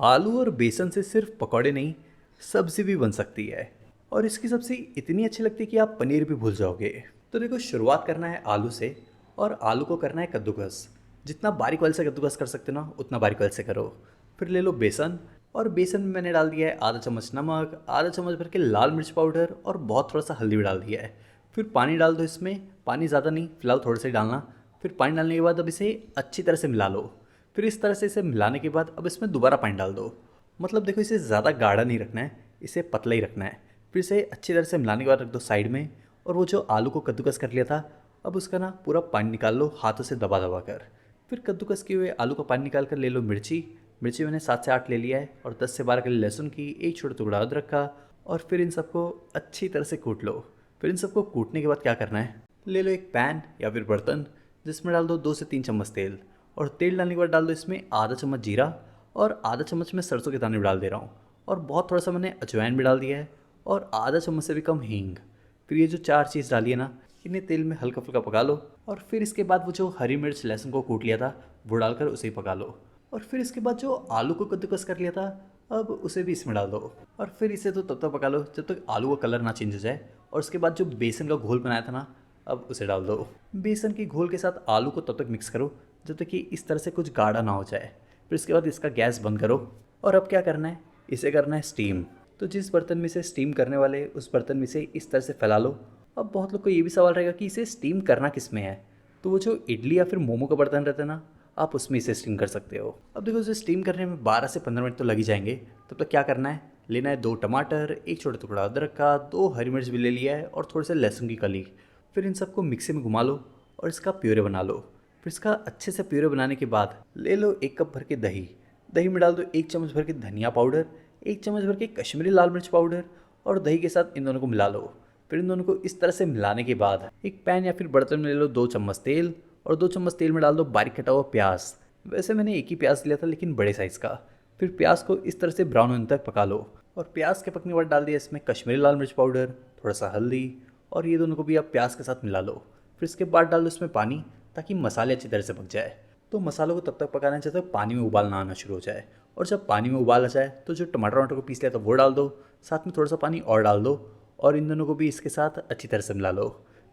आलू और बेसन से सिर्फ पकौड़े नहीं, सब्जी भी बन सकती है और इसकी सब्जी इतनी अच्छी लगती है कि आप पनीर भी भूल जाओगे। तो देखो, शुरुआत करना है आलू से और आलू को करना है कद्दूकस। जितना बारीक वाल से कद्दूकस कर सकते हो ना, उतना बारीक वाल से करो। फिर ले लो बेसन, और बेसन में मैंने डाल दिया है आधा चम्मच नमक, आधा चम्मच भर के लाल मिर्च पाउडर और बहुत थोड़ा सा हल्दी भी डाल दिया है। फिर पानी डाल दो इसमें, पानी ज़्यादा नहीं, फिलहाल थोड़ा सा ही डालना। फिर पानी डालने के बाद अब इसे अच्छी तरह से मिला लो। फिर इस तरह से इसे मिलाने के बाद अब इसमें दोबारा पानी डाल दो। मतलब देखो, इसे ज़्यादा गाढ़ा नहीं रखना है, इसे पतला ही रखना है। फिर इसे अच्छी तरह से मिलाने के बाद रख दो साइड में। और वो जो आलू को कद्दूकस कर लिया था, अब उसका ना पूरा पानी निकाल लो हाथों से दबा दबा कर। फिर कद्दूकस किए हुए आलू का पानी निकाल कर ले लो मिर्ची। मिर्ची मैंने 7 से 8 ले लिया है, और 10 से 12 कली लहसुन की, एक छोटा टुकड़ा अदरक का। और फिर इन सबको अच्छी तरह से कूट लो। फिर इन सबको कूटने के बाद क्या करना है, ले लो एक पैन या फिर बर्तन, जिसमें डाल दो 2 से 3 चम्मच तेल। और तेल डालने के बाद डाल दो इसमें आधा चम्मच जीरा, और आधा चम्मच मैं सरसों के दाने भी डाल दे रहा हूँ। और बहुत थोड़ा सा मैंने अजवाइन भी डाल दिया है, और आधा चम्मच से भी कम हींग। फिर ये जो 4 चीज़ डाली है ना, इन्हें तेल में हल्का फुल्का पका लो। और फिर इसके बाद वो जो हरी मिर्च लहसुन को कूट लिया था, वो डालकर उसे ही पका लो। और फिर इसके बाद जो आलू को कद्दूकस कर लिया था, अब उसे भी इसमें डाल दो। और फिर इसे तो तब तक पका लो जब तक आलू का कलर ना चेंज हो जाए। और उसके बाद जो बेसन का घोल बनाया था ना, अब उसे डाल दो। बेसन के घोल के साथ आलू को तब तक मिक्स करो जब तक कि इस तरह से कुछ गाढ़ा ना हो जाए। फिर इसके बाद इसका गैस बंद करो। और अब क्या करना है, इसे करना है स्टीम। तो जिस बर्तन में से स्टीम करने वाले, उस बर्तन में से इस तरह से फैला लो। अब बहुत लोग को ये भी सवाल रहेगा कि इसे स्टीम करना किस में है। तो वो जो इडली या फिर मोमो का बर्तन रहता है ना, आप उसमें इसे स्टीम कर सकते हो। अब देखो, इसे स्टीम करने में 12 से 15 मिनट तो लग ही जाएंगे। तब तक क्या करना है, लेना है 2 टमाटर, एक छोटा टुकड़ा अदरक का, 2 हरी मिर्च भी ले लिया है, और थोड़े से लहसुन की कली। फिर इन सबको मिक्सी में घुमा लो और इसका प्यूरे बना लो। फिर इसका अच्छे से प्यूरे बनाने के बाद ले लो 1 कप भर के दही। दही में डाल दो 1 चम्मच भर के धनिया पाउडर, 1 चम्मच भर के कश्मीरी लाल मिर्च पाउडर, और दही के साथ इन दोनों को मिला लो। फिर इन दोनों को इस तरह से मिलाने के बाद एक पैन या फिर बर्तन में ले लो 2 चम्मच तेल, और 2 चम्मच तेल में डाल दो बारीक कटा हुआ प्याज। वैसे मैंने एक ही प्याज लिया था, लेकिन बड़े साइज़ का। फिर प्याज को इस तरह से ब्राउन होने तक पका लो। और प्याज के पकने के बाद डाल दिया इसमें कश्मीरी लाल मिर्च पाउडर, थोड़ा सा हल्दी, और ये दोनों को भी आप प्याज के साथ मिला लो। फिर इसके बाद डाल दो इसमें पानी, ताकि मसाले अच्छी तरह से पक जाए। तो मसालों को तब तक पकाना है जब तक पानी में उबाल ना आना शुरू हो जाए। और जब पानी में उबाल आ जाए तो जो टमाटर वमाटर को पीस लिया था वो डाल दो, साथ में थोड़ा सा पानी और डाल दो। और इन दोनों को भी इसके साथ अच्छी तरह से मिला लो।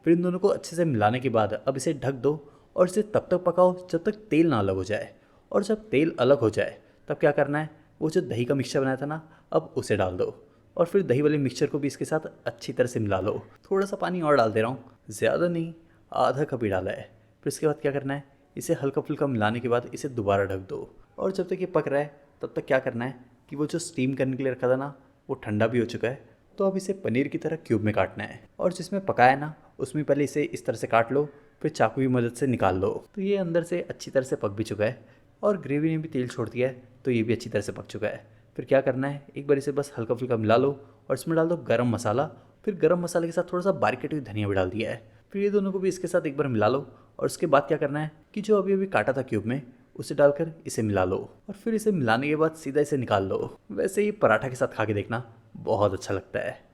फिर इन दोनों को अच्छे से मिलाने के बाद अब इसे ढक दो, और इसे तब तक पकाओ जब तक तेल ना अलग हो जाए। और जब तेल अलग हो जाए तब क्या करना है, वो जो दही का मिक्सचर बनाया था ना, अब उसे डाल दो। और फिर दही वाले मिक्सचर को भी इसके साथ अच्छी तरह से मिला लो। थोड़ा सा पानी और डाल दे रहा हूँ, ज़्यादा नहीं, आधा कप ही डाला है। फिर इसके बाद क्या करना है, इसे हल्का फुल्का मिलाने के बाद इसे दोबारा ढक दो। और जब तक ये पक रहा है तब तक क्या करना है कि वो जो स्टीम करने के लिए रखा था ना, वो ठंडा भी हो चुका है। तो अब इसे पनीर की तरह क्यूब में काटना है। और जिसमें पकाया ना, उसमें पहले इसे इस तरह से काट लो, फिर चाकू की मदद से निकाल लो। तो ये अंदर से अच्छी तरह से पक भी चुका है, और ग्रेवी ने भी तेल छोड़ दिया है, तो ये भी अच्छी तरह से पक चुका है। फिर क्या करना है, एक बार इसे बस हल्का फुल्का मिला लो, और इसमें डाल दो गरम मसाला। फिर गरम मसाले के साथ थोड़ा सा बारीक कटी हुई धनिया भी डाल दिया है। फिर ये दोनों को भी इसके साथ एक बार मिला लो। और उसके बाद क्या करना है कि जो अभी अभी काटा था क्यूब में, उसे डालकर इसे मिला लो। और फिर इसे मिलाने के बाद सीधा इसे निकाल लो। वैसे ही पराठा के साथ खा के देखना, बहुत अच्छा लगता है।